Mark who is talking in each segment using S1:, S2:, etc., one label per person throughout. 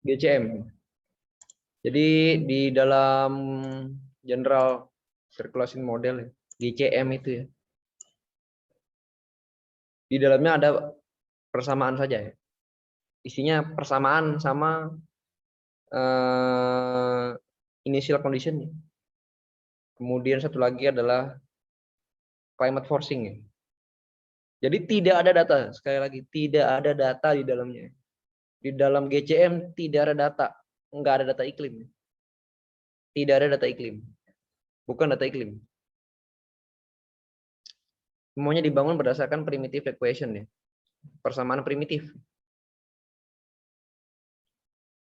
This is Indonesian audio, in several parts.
S1: GCM. Jadi di dalam General Circulation Model GCM itu ya, di dalamnya ada persamaan saja ya. Isinya persamaan sama initial condition. Kemudian satu lagi adalah climate forcing ya. Jadi tidak ada data, sekali lagi tidak ada data di dalamnya. Di dalam GCM tidak ada data, enggak ada data iklim. Tidak ada data iklim. Bukan data iklim. Semuanya dibangun berdasarkan primitive equation ya. Persamaan primitif.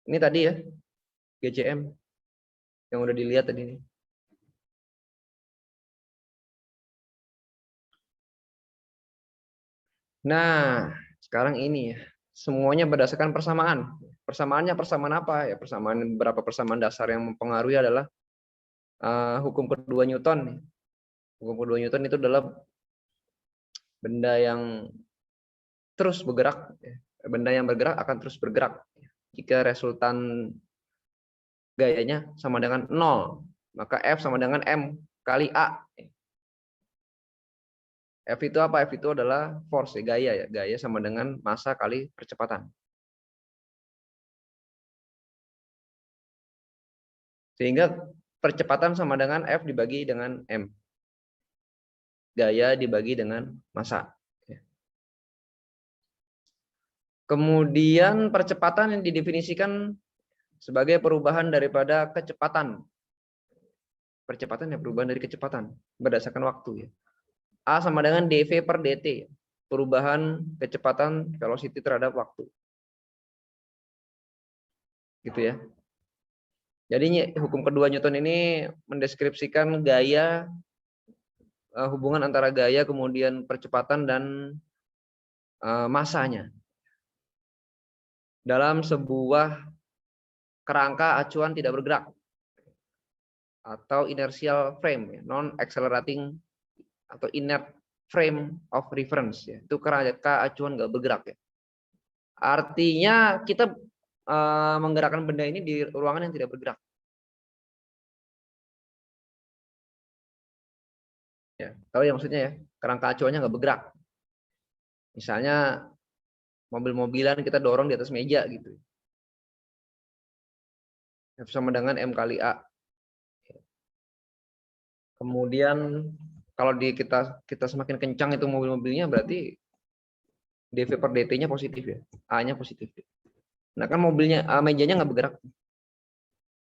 S1: Ini tadi ya, GCM yang udah dilihat tadi nih. Nah, sekarang ini ya, semuanya berdasarkan persamaan. Persamaannya persamaan apa? Ya persamaan, beberapa persamaan dasar yang mempengaruhi adalah hukum kedua Newton. Hukum kedua Newton itu adalah benda yang terus bergerak. Benda yang bergerak akan terus bergerak jika resultan gayanya sama dengan 0, maka F sama dengan M kali A. F itu apa? F itu adalah force, gaya ya. Gaya sama dengan massa kali percepatan. Sehingga percepatan sama dengan F dibagi dengan M. Gaya dibagi dengan massa. Kemudian percepatan yang didefinisikan sebagai perubahan daripada kecepatan. Percepatan ya, perubahan dari kecepatan berdasarkan waktu ya. A sama dengan dv per dt, perubahan kecepatan velocity terhadap waktu. Gitu ya. Jadi hukum kedua Newton ini mendeskripsikan gaya, hubungan antara gaya kemudian percepatan dan massanya dalam sebuah kerangka acuan tidak bergerak atau inertial frame, non accelerating atau inert frame of reference ya. Itu kerangka acuan nggak bergerak ya. Artinya kita menggerakkan benda ini di ruangan yang tidak bergerak. Ya, tahu ya maksudnya ya, kerangka acuannya nggak bergerak. Misalnya mobil-mobilan kita dorong di atas meja gitu. F sama dengan M kali A. Kemudian kalau kita semakin kencang itu mobil-mobilnya, berarti dv per dt-nya positif ya, A-nya positif. Nah kan mobilnya, mejanya nggak bergerak.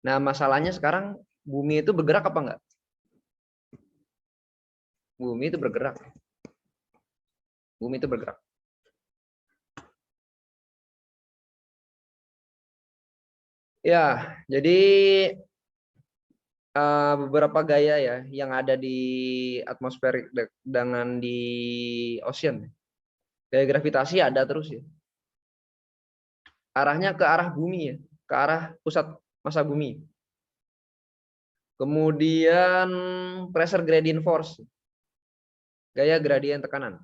S1: Nah masalahnya sekarang bumi itu bergerak apa enggak? Bumi itu bergerak. Bumi itu bergerak. Ya, jadi beberapa gaya ya yang ada di atmosfer dengan di ocean. Gaya gravitasi ada terus ya. Arahnya ke arah bumi ya, ke arah pusat massa bumi. Kemudian pressure gradient force. Gaya gradien tekanan.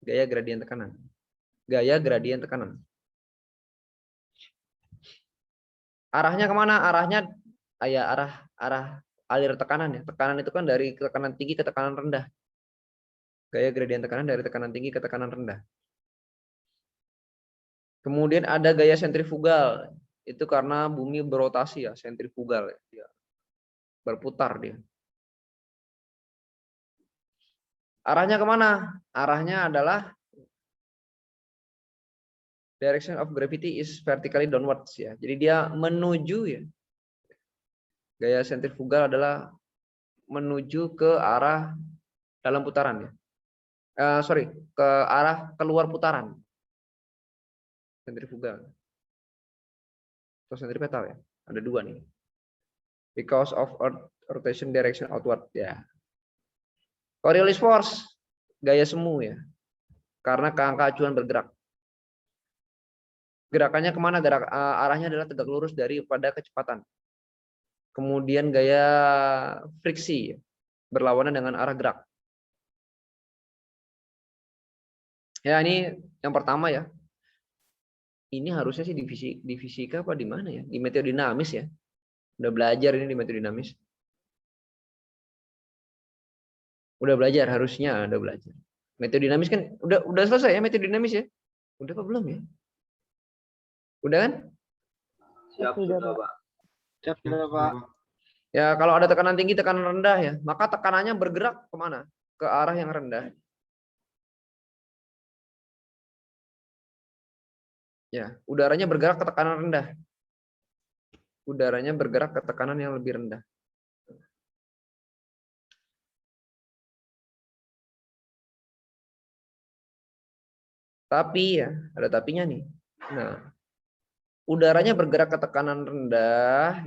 S1: Gaya gradien tekanan. Gaya gradien tekanan. Arahnya kemana? Arahnya ya arah alir tekanan ya. Tekanan itu kan dari tekanan tinggi ke tekanan rendah. Gaya gradien tekanan dari tekanan tinggi ke tekanan rendah. Kemudian ada gaya sentrifugal. Itu karena bumi berotasi ya, sentrifugal ya. Berputar dia. Arahnya kemana? Arahnya adalah direction of gravity is vertically downwards ya. Jadi dia menuju ya. Gaya sentrifugal adalah menuju ke arah dalam putaran ya. Ke arah keluar putaran. Sentrifugal. Atau sentripetal ya. Ada dua nih. Because of earth rotation direction outward ya. Coriolis force, gaya semu ya. Karena kerangka acuan bergerak. Gerakannya kemana? Arahnya adalah tegak lurus daripada kecepatan. Kemudian gaya friksi berlawanan dengan arah gerak. Ya ini yang pertama ya. Ini harusnya sih di fisika apa di mana ya? Di meteodinamis ya. Udah belajar ini di meteodinamis. Udah belajar harusnya, udah belajar. Meteodinamis kan udah selesai ya meteodinamis ya? Udah apa belum ya? Udah kan?
S2: Siap, sudah, Pak. Siap, sudah, Pak.
S1: Ya, kalau ada tekanan tinggi, tekanan rendah ya, maka tekanannya bergerak kemana? Ke arah yang rendah. Ya, udaranya bergerak ke tekanan rendah. Udaranya bergerak ke tekanan yang lebih rendah. Tapi ya, ada tapinya nih. Nah, udaranya bergerak ke tekanan rendah,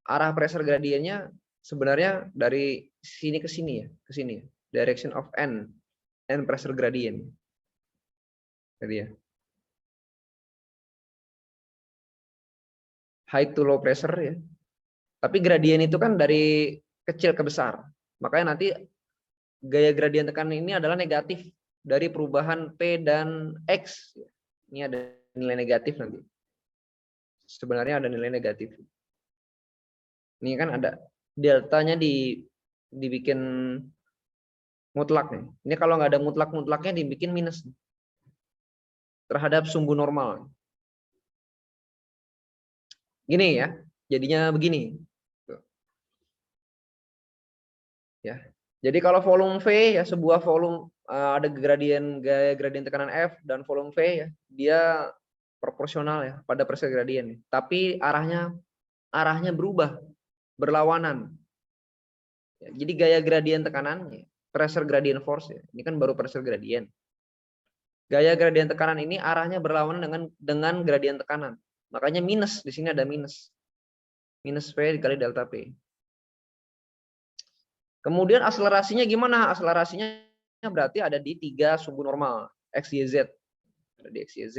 S1: arah pressure gradiennya sebenarnya dari sini ke sini ya, ke sini. Direction of N pressure gradient. Jadi ya. High to low pressure ya. Tapi gradien itu kan dari kecil ke besar. Makanya nanti gaya gradien tekanan ini adalah negatif dari perubahan P dan X. Ini ada nilai negatif nanti. Sebenarnya ada nilai negatif. Ini kan ada deltanya dibikin mutlak nih. Ini kalau nggak ada mutlaknya dibikin minus terhadap sumbu normal. Gini ya, jadinya begini. Ya. Jadi kalau volume V ya sebuah volume ada gaya gradien tekanan F dan volume V ya, dia proporsional ya pada pressure gradien. Tapi arahnya berubah, berlawanan. Ya, jadi gaya gradien tekanan, pressure gradient force ya. Ini kan baru pressure gradient. Gaya gradien tekanan ini arahnya berlawanan dengan gradien tekanan. Makanya minus di sini ada minus. Minus V dikali delta P. Kemudian akselerasinya gimana? Akselerasinya berarti ada di 3 sumbu normal, X, Y, Z. Ada di X, Y, Z.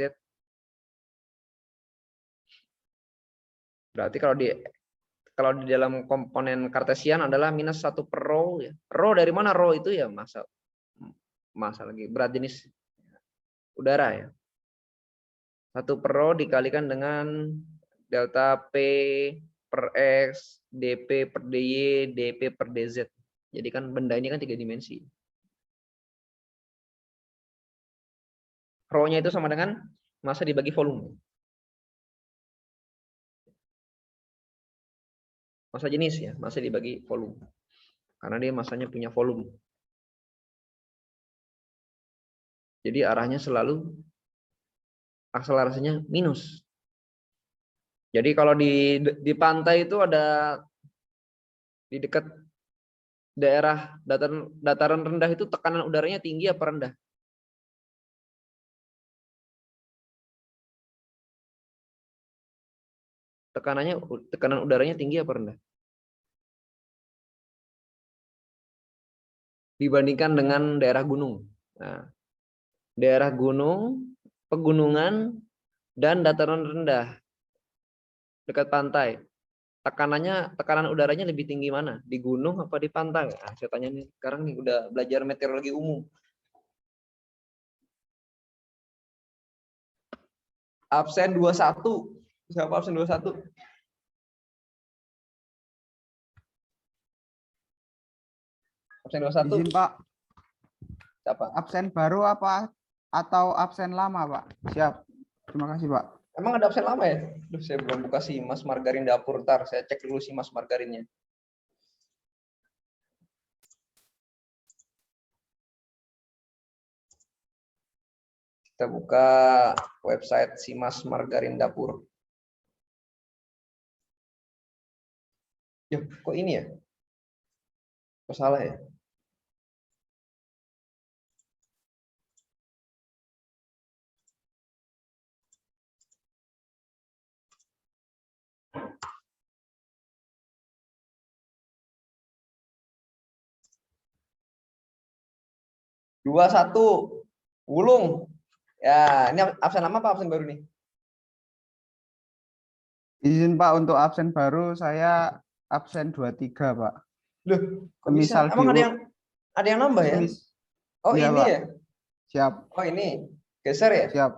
S1: Berarti kalau di dalam komponen kartesian adalah minus 1 per rho ya. Rho dari mana? Rho itu ya massa lagi berat jenis udara ya. 1 per rho dikalikan dengan delta P per X, dP per dy, dP per dz. Jadi kan benda ini kan 3 dimensi. Rho-nya itu sama dengan massa dibagi volume. Massa jenis ya, massa dibagi volume. Karena dia massanya punya volume. Jadi arahnya selalu akselerasinya minus. Jadi kalau di pantai itu ada di dekat daerah dataran rendah itu tekanan udaranya tinggi apa rendah? Tekanan udaranya tinggi apa rendah? Dibandingkan dengan daerah gunung. Nah, daerah gunung, pegunungan, dan dataran rendah dekat pantai. Tekanan udaranya lebih tinggi mana? Di gunung apa di pantai? Nah, saya tanya nih, sekarang nih udah belajar meteorologi umum. Absen 21. Siapa absen 21? Absen 21.
S3: Izin, Pak.
S1: Siapa?
S3: Absen baru apa atau absen lama, Pak? Siap. Terima kasih, Pak.
S1: Emang ada absen lama ya? Duh, saya belum buka si Mas Margarin dapur. Ntar saya cek dulu si Mas Margarinnya. Kita buka website si Mas Margarin dapur. Yuh, kok ini ya? Kok salah ya? Dua satu, Wulung. Ya, ini absen lama apa absen baru nih?
S3: Izin, Pak, untuk absen baru saya absen 23, Pak.
S1: Loh, kok bisa?
S3: Misal
S1: Emang ada yang nambah ya? Oh,
S3: iya,
S1: ini
S3: Pak.
S1: ya?
S3: Siap.
S1: Oh, ini. Geser ya?
S3: Siap.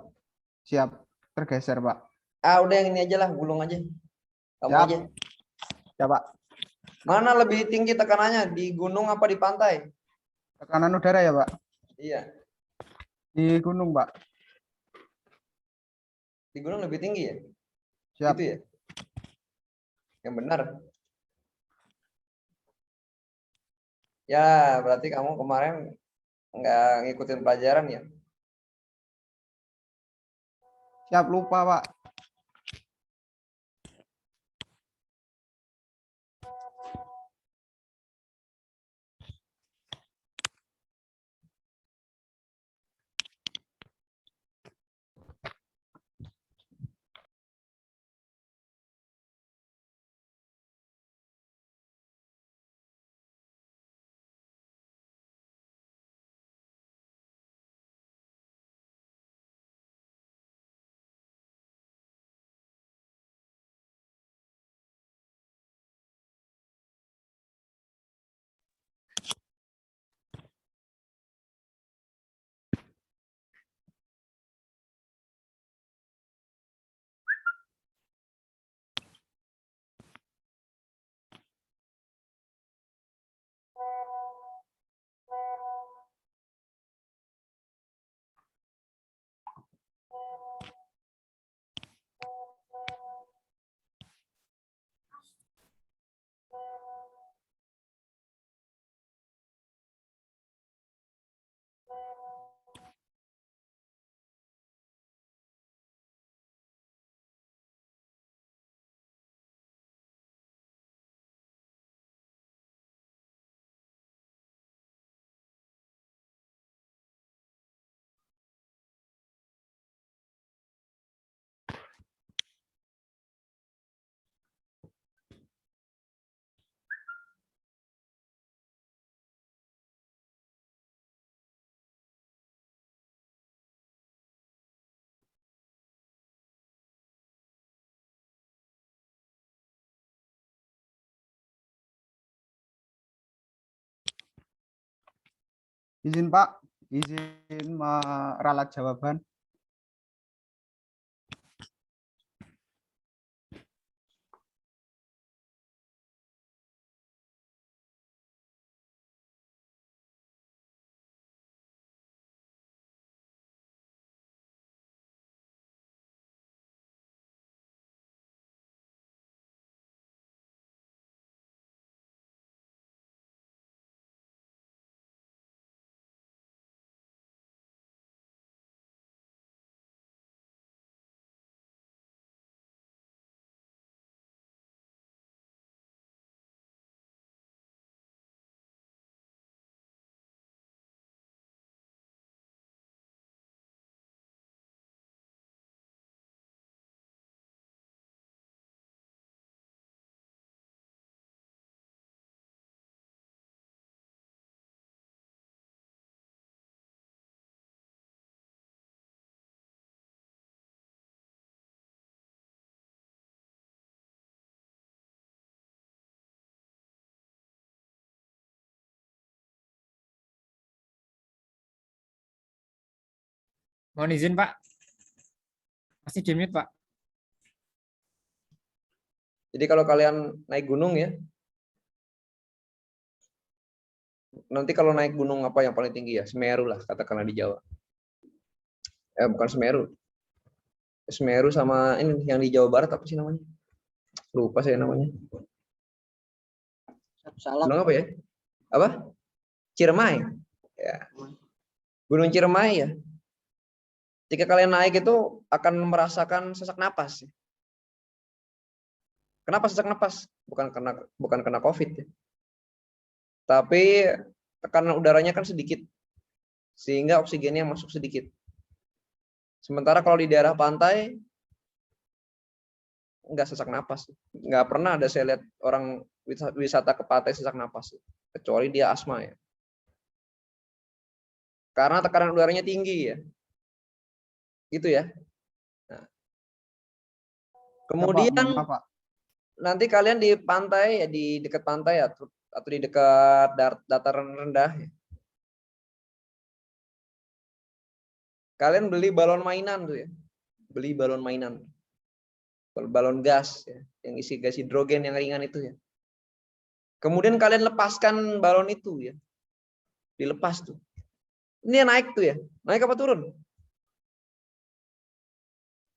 S3: Siap. Tergeser, Pak.
S1: Udah yang ini aja lah, gulung aja. Kamu
S3: Siap.
S1: aja.
S3: Ya, Pak.
S1: Mana lebih tinggi tekanannya, di gunung apa di pantai?
S3: Tekanan udara ya, Pak?
S1: Iya,
S3: Di gunung, Pak.
S1: di gunung lebih tinggi ya?
S3: Siap.
S1: Gitu ya? Yang benar. Ya, berarti kamu kemarin nggak ngikutin pelajaran ya?
S3: Siap, lupa, Pak. Izin, Pak. Izin meralat jawaban.
S4: Mohon izin, Pak. Masih di mute, Pak.
S1: Jadi kalau kalian naik gunung ya, nanti kalau naik gunung apa yang paling tinggi ya? Semeru lah, katakanlah di Jawa. Bukan Semeru. Semeru sama ini yang di Jawa Barat apa sih namanya? Lupa saya namanya.
S2: Salah.
S1: Gunung apa ya? Apa? Ciremai. Ya. Gunung Ciremai ya. Jika kalian naik itu akan merasakan sesak napas. Kenapa sesak napas? Bukan karena COVID ya. Tapi tekanan udaranya kan sedikit. Sehingga oksigennya masuk sedikit. Sementara kalau di daerah pantai nggak sesak napas. Nggak pernah ada saya lihat orang wisata ke pantai sesak napas. Kecuali dia asma ya. Karena tekanan udaranya tinggi ya. Gitu ya. Nah. Kemudian
S3: Maaf, Pak.
S1: nanti kalian di pantai ya, di dekat pantai atau di dekat dataran rendah ya. Kalian beli balon mainan tuh ya. beli balon mainan, balon gas ya, yang isi gas hidrogen yang ringan itu ya. Kemudian kalian lepaskan balon itu ya, dilepas tuh. Ini naik tuh ya, naik apa turun?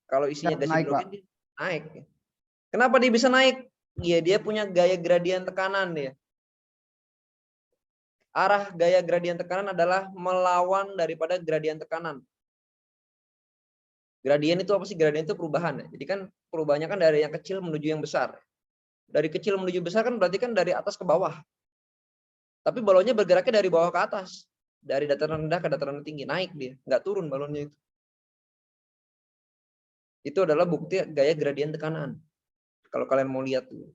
S1: Kalau isinya gas
S3: Naik,
S1: hidrogen
S3: Pak.
S1: dia naik. Ya. Kenapa dia bisa naik? Iya, dia punya gaya gradien tekanan ya. Arah gaya gradien tekanan adalah melawan daripada gradien tekanan. Gradien itu apa sih? Gradien itu perubahan. Ya. Jadi kan perubahannya kan dari yang kecil menuju yang besar. Dari kecil menuju besar kan berarti kan dari atas ke bawah. Tapi balonnya bergeraknya dari bawah ke atas. Dari dataran rendah ke dataran tinggi. Naik dia. Nggak turun balonnya itu. Itu adalah bukti gaya gradien tekanan. Kalau kalian mau lihat tuh.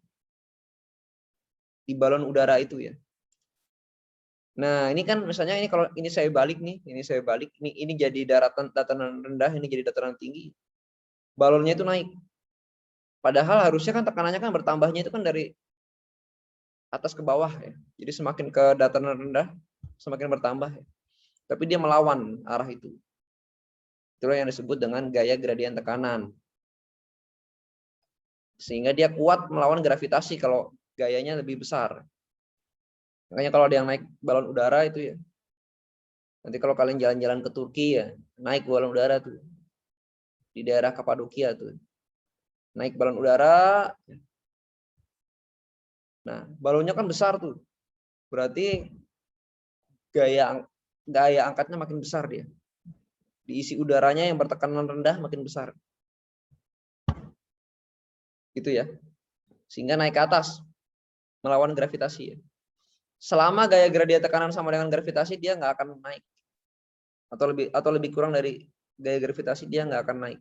S1: Di balon udara itu ya. Nah, ini kan misalnya ini kalau ini saya balik nih, ini jadi dataran rendah, ini jadi dataran tinggi. Balonnya itu naik. Padahal harusnya kan tekanannya kan bertambahnya itu kan dari atas ke bawah ya. Jadi semakin ke dataran rendah semakin bertambah ya. Tapi dia melawan arah itu. Itulah yang disebut dengan gaya gradien tekanan. Sehingga dia kuat melawan gravitasi kalau gayanya lebih besar. Makanya kalau ada yang naik balon udara itu ya. Nanti kalau kalian jalan-jalan ke Turki ya, naik balon udara tuh. Di daerah Kapadokia tuh. Naik balon udara. Nah, balonnya kan besar tuh. Berarti gaya angkatnya makin besar dia. Diisi udaranya yang bertekanan rendah makin besar. Gitu ya. Sehingga naik ke atas melawan gravitasi ya. Selama gaya gradien tekanan sama dengan gravitasi dia nggak akan naik. Atau lebih kurang dari gaya gravitasi dia nggak akan naik.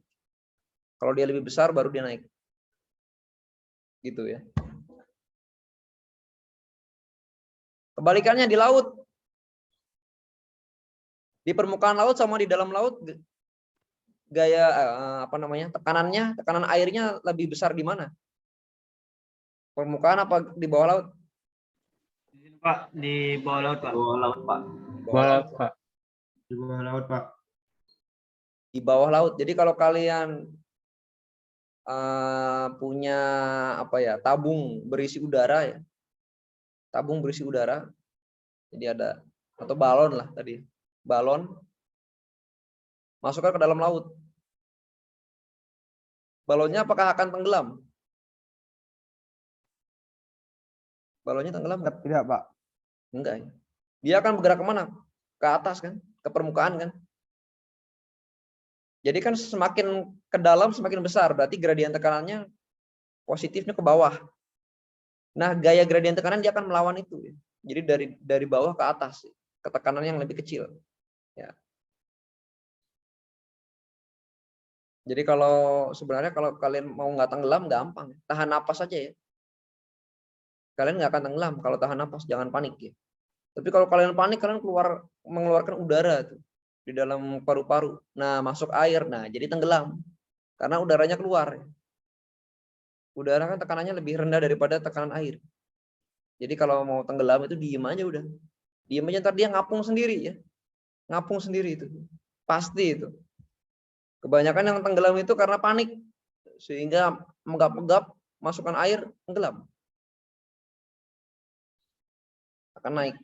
S1: Kalau dia lebih besar baru dia naik. Gitu ya. Kebalikannya di laut. Di permukaan laut sama di dalam laut gaya tekanan airnya lebih besar di mana? Permukaan apa di bawah laut?
S2: Pak, di bawah laut, Pak. Bawah laut, Pak.
S4: Bawah laut, Pak.
S2: Di bawah laut, Pak.
S1: Di bawah laut. Jadi kalau kalian punya tabung berisi udara ya. Tabung berisi udara. Jadi ada atau balon lah tadi. Balon masukkan ke dalam laut. Balonnya apakah akan tenggelam? Balonnya tenggelam?
S3: Tidak, Pak.
S1: Enggak ya. Dia akan bergerak kemana? Ke atas kan? Ke permukaan kan? Jadi kan semakin ke dalam semakin besar. Berarti gradien tekanannya positifnya ke bawah. Nah, gaya gradien tekanan dia akan melawan itu. Ya. Jadi dari bawah ke atas. Ke tekanan yang lebih kecil. Ya. Jadi sebenarnya kalau kalian mau nggak tenggelam gampang. Tahan napas saja ya. Kalian nggak akan tenggelam kalau tahan napas. Jangan panik ya. Tapi kalau kalian panik, kalian mengeluarkan udara tuh di dalam paru-paru. Nah, masuk air. Nah, jadi tenggelam. Karena udaranya keluar. Udara kan tekanannya lebih rendah daripada tekanan air. Jadi kalau mau tenggelam itu diem aja udah. Diem aja ntar dia ngapung sendiri ya. Ngapung sendiri itu. Pasti itu. Kebanyakan yang tenggelam itu karena panik. Sehingga menggap-menggap, masukkan air, tenggelam. Akan naik.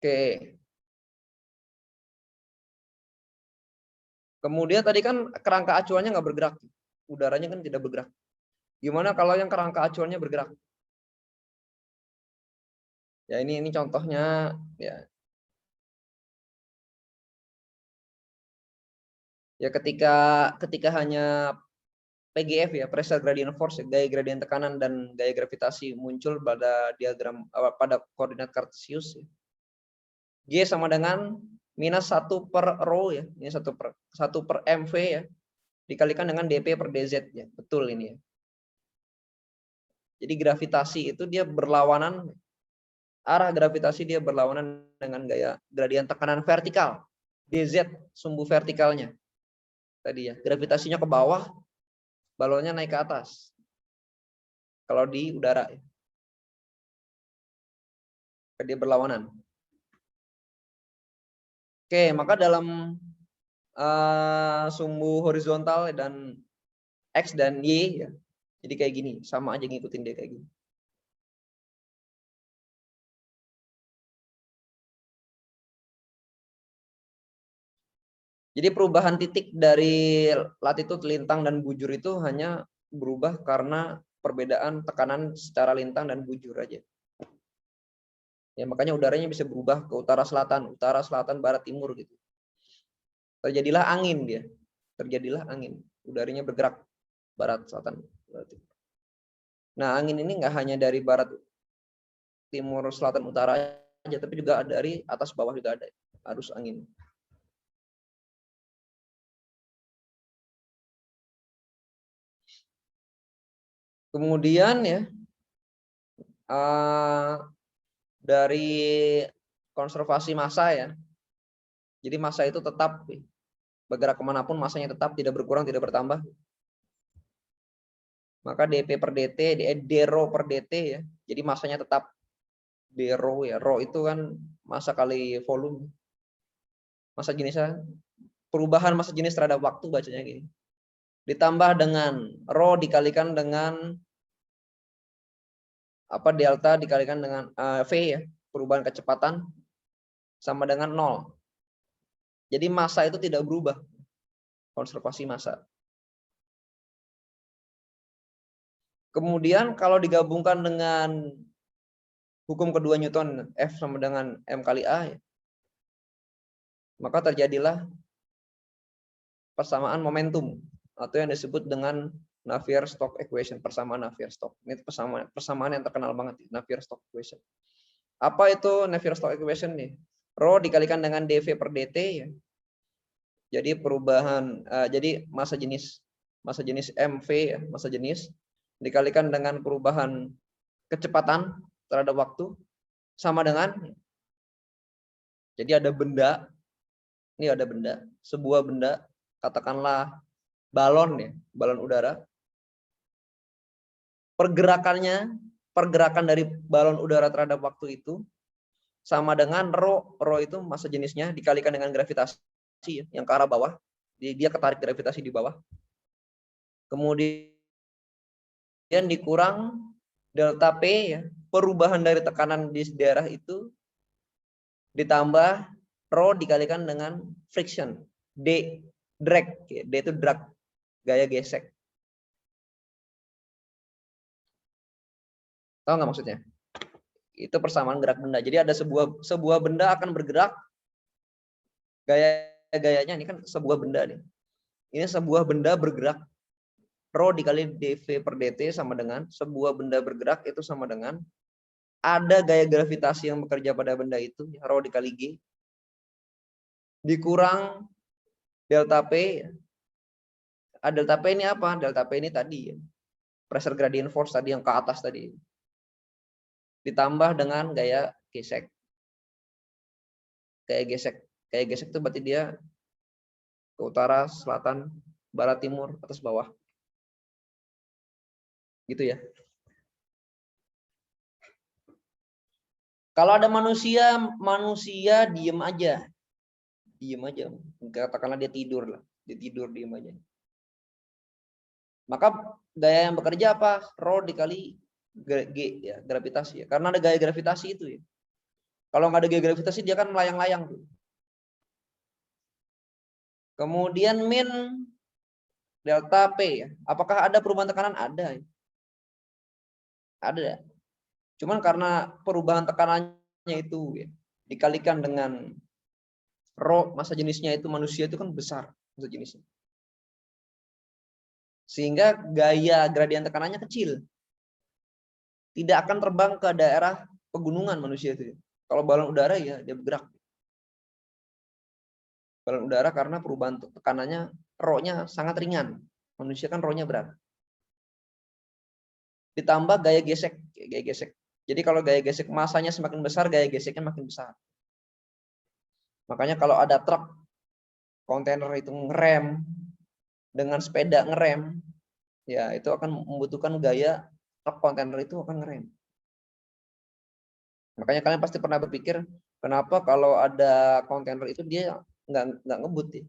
S1: Oke. Kemudian tadi kan kerangka acuannya nggak bergerak. Udaranya kan tidak bergerak. Gimana kalau yang kerangka acuannya bergerak? Ya ini contohnya ya. Ya ketika hanya PGF ya, pressure gradient force, gaya gradien tekanan dan gaya gravitasi muncul pada diagram pada koordinat kartesius. Ya. G sama dengan minus 1 per rho ya, ini 1 per mv ya, dikalikan dengan dp per dz ya, betul ini ya. Jadi gravitasi itu dia berlawanan, arah gravitasi dia berlawanan dengan gaya gradien tekanan vertikal, dz sumbu vertikalnya. Tadi ya, gravitasinya ke bawah, balonnya naik ke atas. Kalau di udara ya. Dia berlawanan. Oke, maka dalam sumbu horizontal dan X dan Y ya. Jadi kayak gini, sama aja ngikutin dia kayak gini. Jadi perubahan titik dari latitude, lintang, dan bujur itu hanya berubah karena perbedaan tekanan secara lintang dan bujur aja. Ya, makanya udaranya bisa berubah ke utara, selatan, barat, timur gitu. Terjadilah angin dia. Terjadilah angin. Udaranya bergerak barat, selatan, barat, timur. Nah, angin ini nggak hanya dari barat, timur, selatan, utara aja, tapi juga dari atas bawah juga ada arus angin. Kemudian ya dari konservasi massa ya. Jadi massa itu tetap bergerak kemanapun, massanya tetap, tidak berkurang, tidak bertambah. Maka dp per dt, d-rho per dt ya. Jadi massanya tetap d-rho ya. Rho itu kan massa kali volume. Massa jenisnya, perubahan massa jenis terhadap waktu bacanya gini. Ditambah dengan rho dikalikan dengan delta dikalikan dengan v ya, perubahan kecepatan sama dengan 0. Jadi massa itu tidak berubah. Konservasi massa. Kemudian kalau digabungkan dengan hukum kedua Newton, F sama dengan M kali A ya, maka terjadilah persamaan momentum atau yang disebut dengan Navier-Stokes equation, persamaan Navier-Stokes. Ini persamaan yang terkenal banget, Navier-Stokes equation. Apa itu Navier-Stokes equation nih? Rho dikalikan dengan dv per dt ya. Jadi perubahan jadi massa jenis mv ya, massa jenis dikalikan dengan perubahan kecepatan terhadap waktu sama dengan, jadi ada benda, ini ada benda, sebuah benda, katakanlah balon ya, balon udara. Pergerakan dari balon udara terhadap waktu itu sama dengan rho itu massa jenisnya dikalikan dengan gravitasi ya, yang ke arah bawah. Dia ketarik gravitasi di bawah. Kemudian dikurang delta P ya, perubahan dari tekanan di daerah itu ditambah rho dikalikan dengan friction, D drag, D itu drag, gaya gesek. Tahu nggak maksudnya? Itu persamaan gerak benda. Jadi ada sebuah benda akan bergerak, gayanya ini kan sebuah benda nih. Ini sebuah benda bergerak, rho dikali dv per dt sama dengan sebuah benda bergerak itu sama dengan ada gaya gravitasi yang bekerja pada benda itu, rho dikali g, dikurang delta P. Delta P ini apa? Delta P ini tadi ya, pressure gradient force tadi yang ke atas tadi. Ditambah dengan gaya gesek. Gaya gesek itu berarti dia ke utara, selatan, barat, timur, atas, bawah. Gitu ya. Kalau ada manusia diem aja. Diem aja. Katakanlah dia tidur lah. Dia tidur diem aja. Maka gaya yang bekerja apa? Rho dikali G ya, gravitasi ya. Karena ada gaya gravitasi itu ya. Kalau nggak ada gaya gravitasi dia kan melayang-layang tuh. Kemudian min delta P ya. Apakah ada perubahan tekanan? Ada. Ada. Cuman karena perubahan tekanannya itu ya, dikalikan dengan rho, massa jenisnya itu manusia itu kan besar massa jenisnya. Sehingga gaya gradien tekanannya kecil. Tidak akan terbang ke daerah pegunungan manusia itu. Kalau balon udara ya dia bergerak. Balon udara karena perubahan tekanannya, rho-nya sangat ringan. Manusia kan rho-nya berat. Ditambah gaya gesek. Jadi kalau gaya gesek massanya semakin besar, gaya geseknya makin besar. Makanya kalau ada truk kontainer itu ngerem dengan sepeda ngerem, ya itu akan membutuhkan gaya truk kontainer itu akan ngerem. Makanya kalian pasti pernah berpikir kenapa kalau ada kontainer itu dia nggak ngebut ya.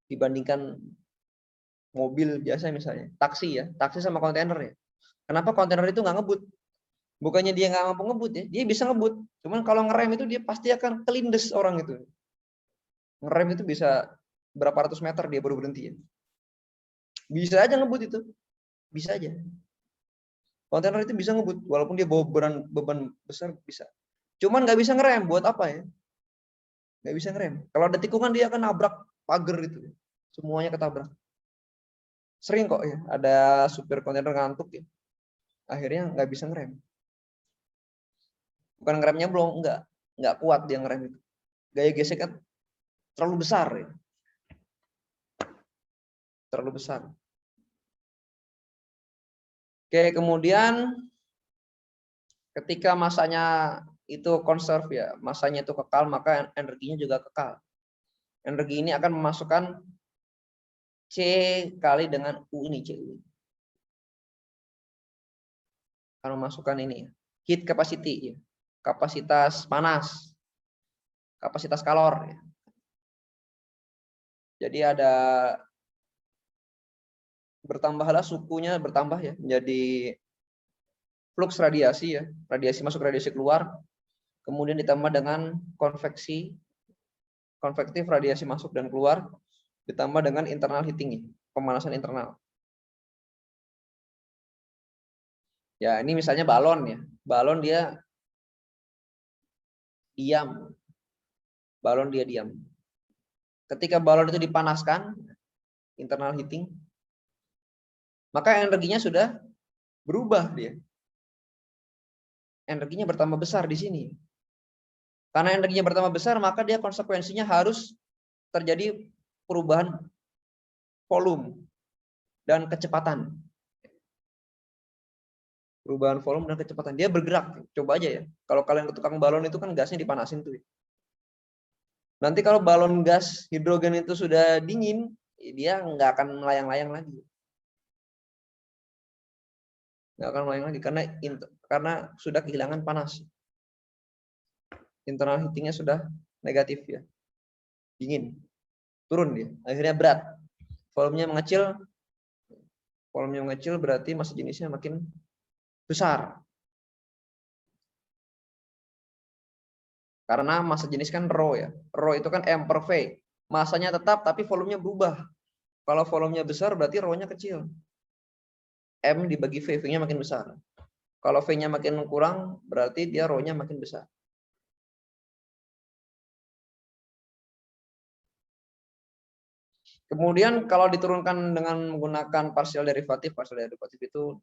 S1: dibandingkan mobil biasa misalnya, taksi sama kontainer ya. Kenapa kontainer itu nggak ngebut? Bukannya dia nggak mampu ngebut ya, dia bisa ngebut. Cuman kalau ngerem itu dia pasti akan kelindes orang itu. Ngerem itu bisa berapa ratus meter dia baru berhenti ya. Bisa aja ngebut itu, bisa aja. Kontainer itu bisa ngebut, walaupun dia bawa beban besar bisa. Cuman nggak bisa ngerem, buat apa ya? Nggak bisa ngerem. Kalau ada tikungan dia akan nabrak pagar itu, semuanya ketabrak. Sering kok ya, ada supir kontainer ngantuk ya, akhirnya nggak bisa ngerem. Bukan ngeremnya belum, nggak kuat dia ngerem itu. Gaya geseknya terlalu besar ya. Terlalu besar. Oke, kemudian ketika masanya itu conserve ya, masanya itu kekal, maka energinya juga kekal. Energi ini akan memasukkan C kali dengan U ini, CU. Akan memasukkan ini, heat capacity, ya. Kapasitas panas, kapasitas kalor. Ya. Jadi ada bertambahlah sukunya bertambah ya, menjadi flux radiasi ya, radiasi masuk radiasi keluar, kemudian ditambah dengan konvektif radiasi masuk dan keluar, ditambah dengan internal heating, pemanasan internal. Ya ini misalnya balon ya, balon dia diam, ketika balon itu dipanaskan, internal heating, maka energinya sudah berubah dia. Energinya bertambah besar di sini. Karena energinya bertambah besar, maka dia konsekuensinya harus terjadi perubahan volume dan kecepatan. Perubahan volume dan kecepatan. Dia bergerak. Coba aja ya. Kalau kalian ke tukang balon itu kan gasnya dipanasin tuh. Nanti kalau balon gas hidrogen itu sudah dingin, dia nggak akan melayang-layang lagi. Nggak akan melayang lagi karena sudah kehilangan panas. Internal heatingnya sudah negatif ya, dingin, turun dia, akhirnya berat, volumenya mengecil berarti massa jenisnya makin besar. Karena massa jenis kan rho ya, rho itu kan m per v, massanya tetap tapi volumenya berubah. Kalau volumenya besar berarti rho-nya kecil, m dibagi v, v-nya makin besar. Kalau v-nya makin kurang berarti dia rho-nya makin besar. Kemudian kalau diturunkan dengan menggunakan partial derivatif itu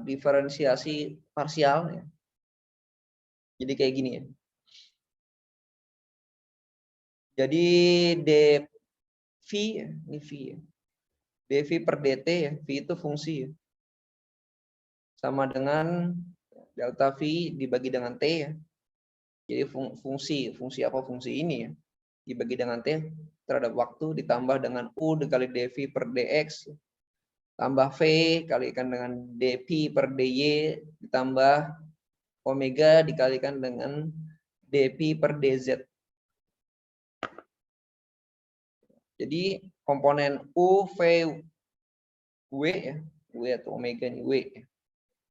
S1: diferensiasi parsial ya. Jadi kayak gini ya. Jadi dV ya, ini V ya. dV per dt ya, V itu fungsi ya. Sama dengan delta V dibagi dengan T ya. Jadi fungsi apa fungsi ini ya. Dibagi dengan T terhadap waktu ditambah dengan U dikali dV per dx tambah V kalikan dengan dP per dy ditambah omega dikalikan dengan dP per dz. Jadi komponen U, V, W ya, W atau omega ini W.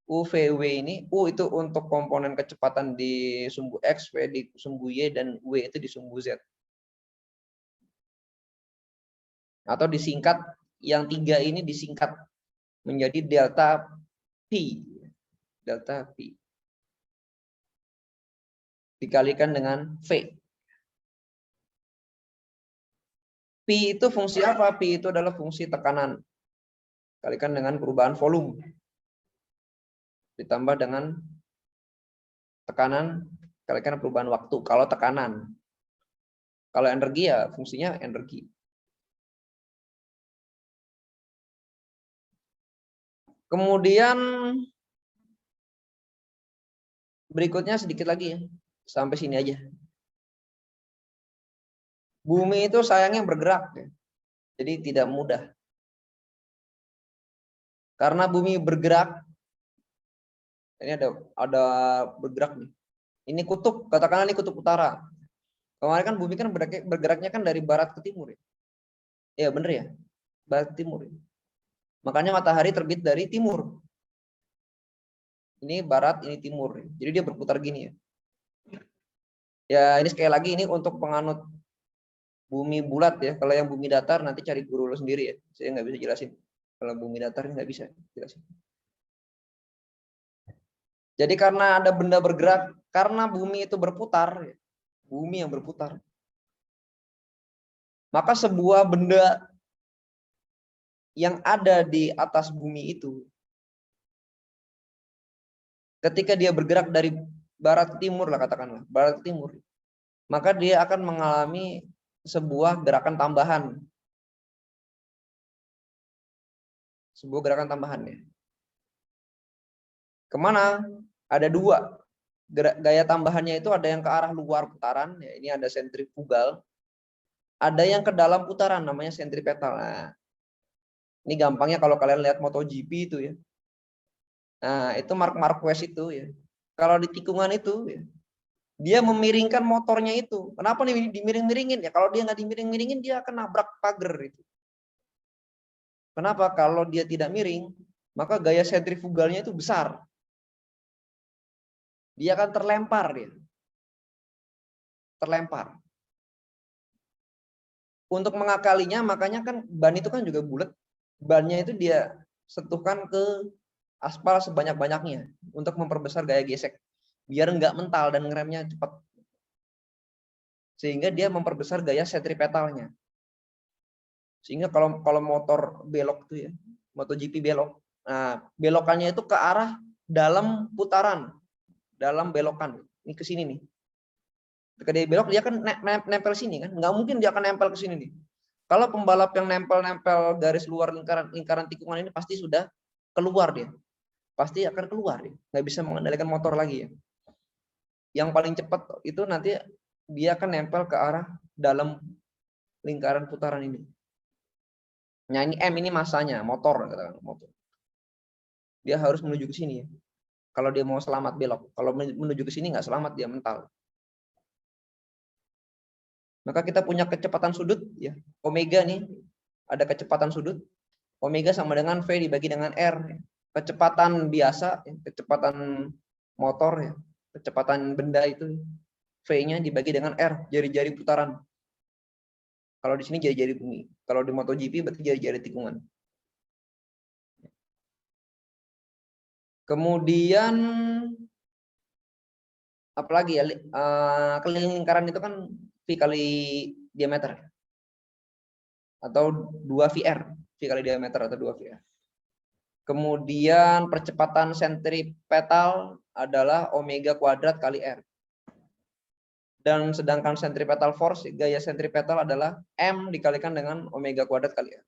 S1: U, V, W ini, U itu untuk komponen kecepatan di sumbu X, V di sumbu Y, dan W itu di sumbu Z. Atau disingkat, yang tiga ini disingkat menjadi delta P. Delta P. Dikalikan dengan V. P itu fungsi apa? P itu adalah fungsi tekanan. Kalikan dengan perubahan volume. Ditambah dengan tekanan, kalikan perubahan waktu. Kalau tekanan. Kalau energi ya fungsinya energi. Kemudian berikutnya sedikit lagi ya. Sampai sini aja. Bumi itu sayangnya bergerak. Ya. Jadi tidak mudah. Karena bumi bergerak, ini ada bergerak nih. Ini kutub, katakanlah ini kutub utara. Kemarin kan bumi kan bergeraknya kan dari barat ke timur ya. Ya bener ya, barat ke timur. Ya. Makanya matahari terbit dari timur. Ini barat, ini timur. Jadi dia berputar gini ya. Ya ini sekali lagi ini untuk penganut bumi bulat ya. Kalau yang bumi datar nanti cari guru lo sendiri ya. Saya nggak bisa jelasin. Kalau bumi datar nggak bisa jelasin. Jadi karena ada benda bergerak, karena bumi itu berputar, ya, bumi yang berputar. Maka sebuah benda yang ada di atas bumi itu, ketika dia bergerak dari barat ke timur lah katakanlah, barat ke timur, maka dia akan mengalami sebuah gerakan tambahan. Sebuah gerakan tambahan ya. Kemana? Ada dua. Gaya tambahannya itu ada yang ke arah luar putaran, ya, ini ada sentrifugal. Ada yang ke dalam putaran, namanya sentripetal. Nah, ini gampangnya kalau kalian lihat MotoGP itu ya. Nah, itu Marc Marquez itu ya. Kalau di tikungan itu ya, dia memiringkan motornya itu. Kenapa nih dimiring-miringin? Ya kalau dia nggak dimiring-miringin dia akan nabrak pagar itu. Kenapa? Kalau dia tidak miring, maka gaya sentrifugalnya itu besar. Dia akan terlempar dia. Terlempar. Untuk mengakalinya, makanya kan ban itu kan juga bulat. Bannya itu dia sentuhkan ke aspal sebanyak-banyaknya untuk memperbesar gaya gesek. Biar nggak mental dan ngeremnya cepat. Sehingga dia memperbesar gaya sentripetalnya. Sehingga kalau motor belok tuh ya, MotoGP belok. Nah, belokannya itu ke arah dalam putaran, dalam belokan. Ini ke sini nih. Ketika dia belok dia kan nempel sini kan, nggak mungkin dia akan nempel ke sini nih. Kalau pembalap yang nempel garis luar lingkaran tikungan ini pasti sudah keluar dia, pasti akan keluar dia, nggak bisa mengendalikan motor lagi ya. Yang paling cepat itu nanti dia akan nempel ke arah dalam lingkaran putaran ini. Nah ini M ini masanya motor, motor. Dia harus menuju ke sini ya. Kalau dia mau selamat belok, kalau menuju ke sini nggak selamat dia mental. Maka kita punya kecepatan sudut ya. Omega nih ada kecepatan sudut. Omega sama dengan V dibagi dengan R. Kecepatan biasa, kecepatan motor ya, kecepatan benda itu V-nya dibagi dengan R, jari-jari putaran. Kalau di sini jari-jari bumi. Kalau di MotoGP berarti jari-jari tikungan. Kemudian apalagi ya, keliling lingkaran itu kan V kali diameter atau 2VR, V kali diameter atau 2VR. Kemudian percepatan sentripetal adalah omega kuadrat kali R. Dan sedangkan sentripetal force, gaya sentripetal adalah M dikalikan dengan omega kuadrat kali R.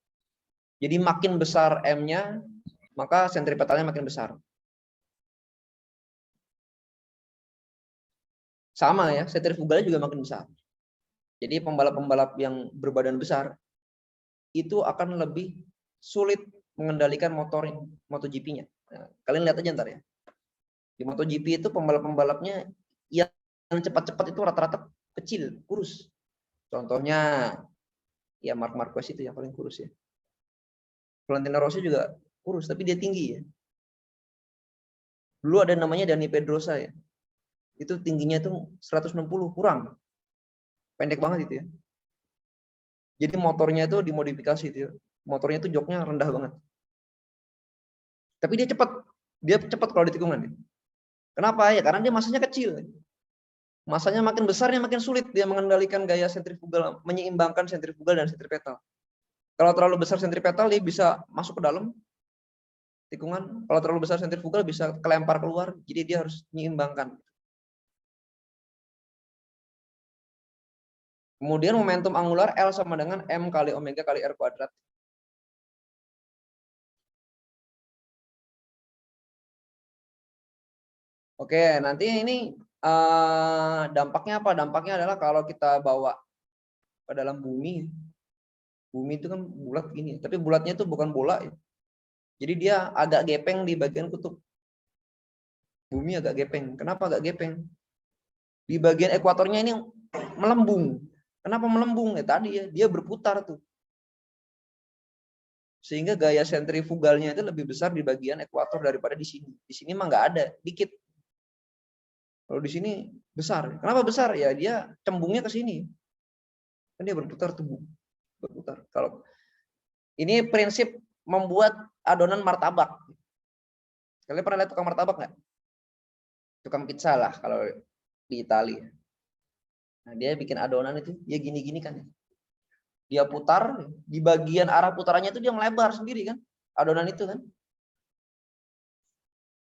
S1: Jadi makin besar M-nya, maka sentripetalnya makin besar. Sama ya, sentrifugalnya juga makin besar. Jadi pembalap-pembalap yang berbadan besar itu akan lebih sulit mengendalikan motor MotoGP-nya. Nah, kalian lihat aja ntar ya. Di MotoGP itu pembalap-pembalapnya yang cepat-cepat itu rata-rata kecil, kurus. Contohnya ya Marc Marquez itu yang paling kurus ya. Valentino Rossi juga kurus, tapi dia tinggi ya. Dulu ada namanya Dani Pedrosa ya. Itu tingginya itu 160 kurang. Pendek banget itu ya. Jadi motornya itu dimodifikasi itu ya. Motornya itu joknya rendah banget. Tapi dia cepat. Dia cepat kalau di tikungan. Kenapa? Ya karena dia masanya kecil. Masanya makin besarnya makin sulit dia mengendalikan gaya sentrifugal, menyeimbangkan sentrifugal dan sentripetal. Kalau terlalu besar sentripetal dia bisa masuk ke dalam tikungan. Kalau terlalu besar sentrifugal bisa kelempar keluar. Jadi dia harus menyeimbangkan. Kemudian momentum angular L sama dengan M kali omega kali R kuadrat. Oke, nanti ini dampaknya apa? Dampaknya adalah kalau kita bawa ke dalam bumi. Bumi itu kan bulat gini, tapi bulatnya itu bukan bola ya. Jadi dia agak gepeng di bagian kutub. Bumi agak gepeng. Kenapa agak gepeng? Di bagian ekuatornya ini melembung. Kenapa melembung? Ya tadi ya, dia berputar tuh. Sehingga gaya sentrifugalnya itu lebih besar di bagian ekuator daripada di sini. Di sini mah nggak ada, dikit. Kalau di sini besar. Kenapa besar? Ya dia cembungnya ke sini. Kan dia berputar tuh, berputar. Kalau ini prinsip membuat adonan martabak. Kalian pernah lihat tukang martabak nggak? Tukang pizza lah kalau di Italia. Nah, dia bikin adonan itu, dia gini-gini kan. Dia putar, di bagian arah putarannya itu dia melebar sendiri kan. Adonan itu kan.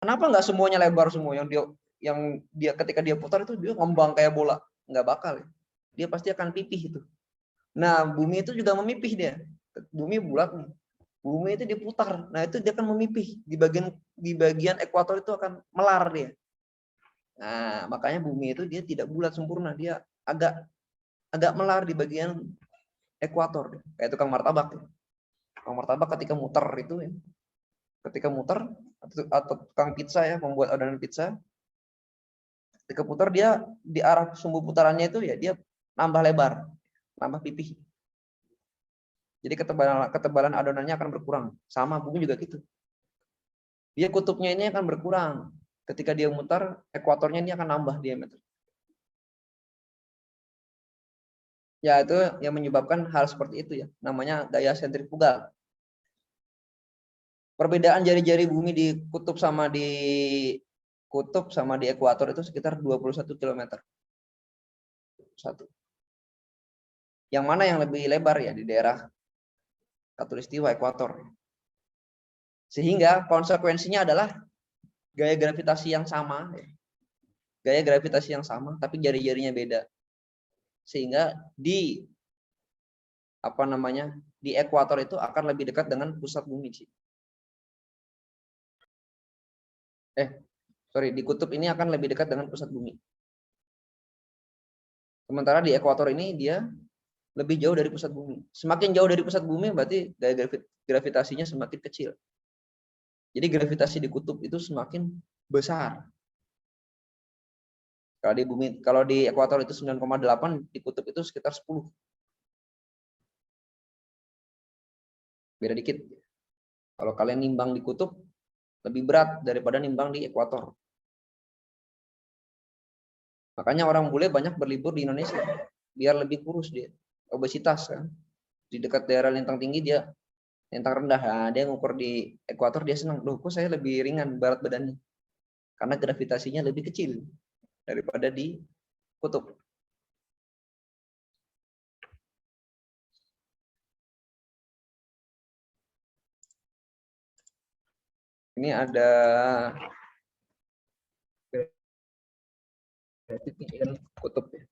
S1: Kenapa nggak semuanya lebar semua yang dia ketika dia putar itu dia ngembang kayak bola, nggak bakal ya. Dia pasti akan pipih itu. Nah, bumi itu juga memipih dia. Bumi bulat nih. Bumi itu diputar. Nah, itu dia akan memipih di bagian ekuator itu akan melar dia. Nah, makanya bumi itu dia tidak bulat sempurna, dia agak melar di bagian ekuator. Kayak tukang martabak. Tukang martabak ketika muter itu ya. Ketika muter atau tukang pizza ya, membuat adonan pizza. Ketika putar dia di arah sumbu putarannya itu ya dia nambah lebar, nambah pipih. Jadi ketebalan adonannya akan berkurang. Sama bumi juga gitu. Dia kutubnya ini akan berkurang. Ketika dia mutar, ekuatornya ini akan nambah diameter. Ya itu yang menyebabkan hal seperti itu ya. Namanya gaya sentrifugal. Perbedaan jari-jari bumi di kutub sama di ekuator itu sekitar 21 km. Satu. Yang mana yang lebih lebar ya di daerah Khatulistiwa ekuator. Sehingga konsekuensinya adalah gaya gravitasi yang sama. Gaya gravitasi yang sama tapi jari-jarinya beda. Sehingga di ekuator itu akan lebih dekat dengan pusat bumi sih. Di kutub ini akan lebih dekat dengan pusat bumi. Sementara di ekuator ini dia lebih jauh dari pusat bumi. Semakin jauh dari pusat bumi berarti gaya gravitasinya semakin kecil. Jadi gravitasi di kutub itu semakin besar. Kalau di ekuator itu 9,8, di kutub itu sekitar 10. Beda dikit. Kalau kalian nimbang di kutub lebih berat daripada nimbang di ekuator. Makanya orang bule banyak berlibur di Indonesia biar lebih kurus dia. Obesitas kan. Di dekat daerah lintang tinggi dia lintang rendah. Nah, dia ngukur di ekuator dia senang. Loh, kok saya lebih ringan berat badannya? Karena gravitasinya lebih kecil daripada di kutub. Ini ada grafitik kutub ya.